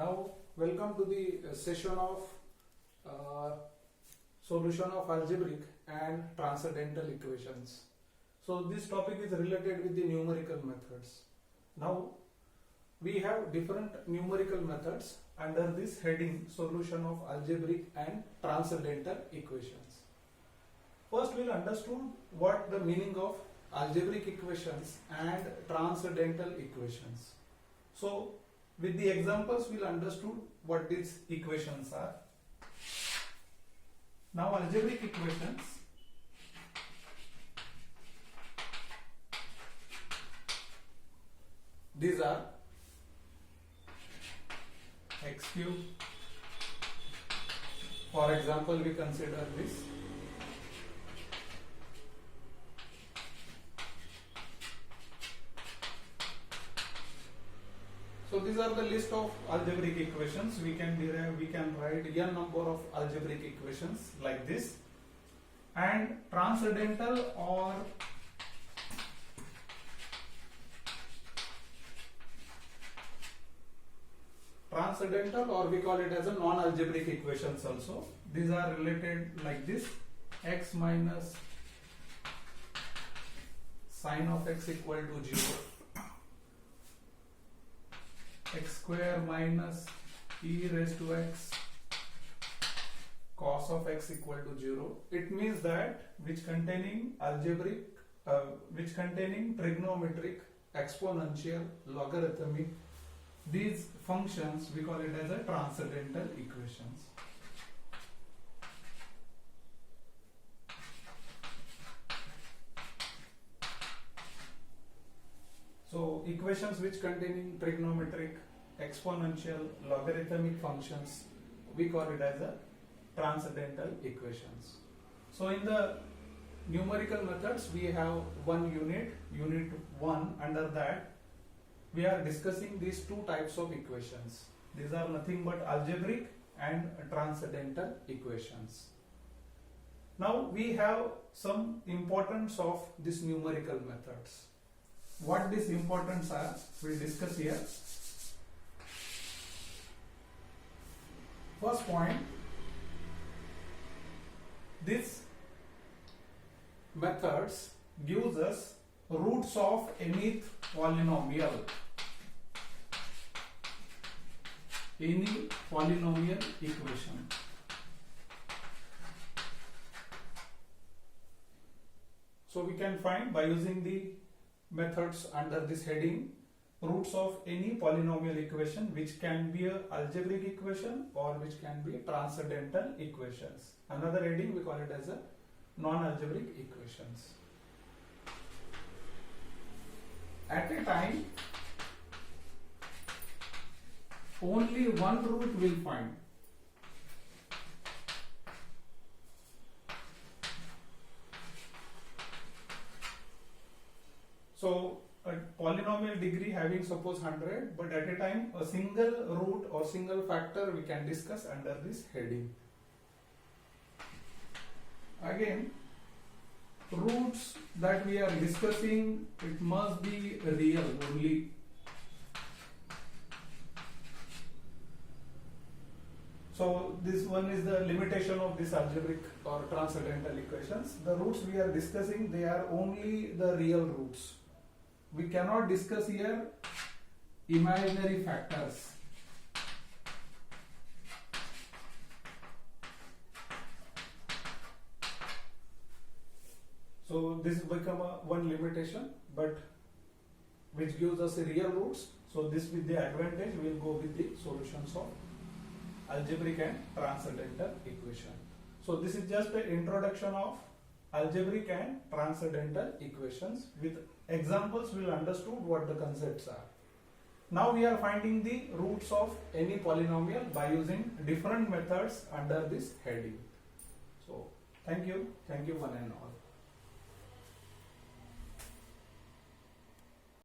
Now, welcome to the session of solution of algebraic and transcendental equations. So, this topic is related with the numerical methods. Now, we have different numerical methods under this heading solution of algebraic and transcendental equations. First, we'll understand what the meaning of algebraic equations and transcendental equations. So, with the examples, we'll understood what these equations are. Now, algebraic equations. These are x cube. For example, we consider this. So these are the list of algebraic equations. We can write n number of algebraic equations like this. And transcendental or we call it as a non-algebraic equations also. These are related like this: x minus sine of x equal to 0. X square minus e raised to x cos of x equal to 0. It means that which containing trigonometric, exponential, logarithmic, these functions we call it as a transcendental equations. So equations which containing trigonometric, exponential, logarithmic functions, we call it as a transcendental equations. So in the numerical methods, we have one unit 1. Under that, we are discussing these two types of equations. These are nothing but algebraic and transcendental equations. Now we have some importance of these numerical methods. What these importance are, we'll discuss here. First point, these methods gives us roots of any polynomial. Any polynomial equation. So we can find by using the methods under this heading roots of any polynomial equation which can be a algebraic equation or which can be transcendental equations. Another heading we call it as a non-algebraic equations. At a time, only one root will find. So a polynomial degree having suppose 100, but at a time a single root or single factor we can discuss under this heading. Again, roots that we are discussing, it must be real only. So this one is the limitation of this algebraic or transcendental equations. The roots we are discussing, they are only the real roots. We cannot discuss here imaginary factors. So this become one limitation, but which gives us real roots. So this with the advantage we will go with the solutions of algebraic and transcendental equation. So this is just an introduction of algebraic and transcendental equations. With examples we will understood what the concepts are. Now we are finding the roots of any polynomial by using different methods under this heading. So thank you one and all.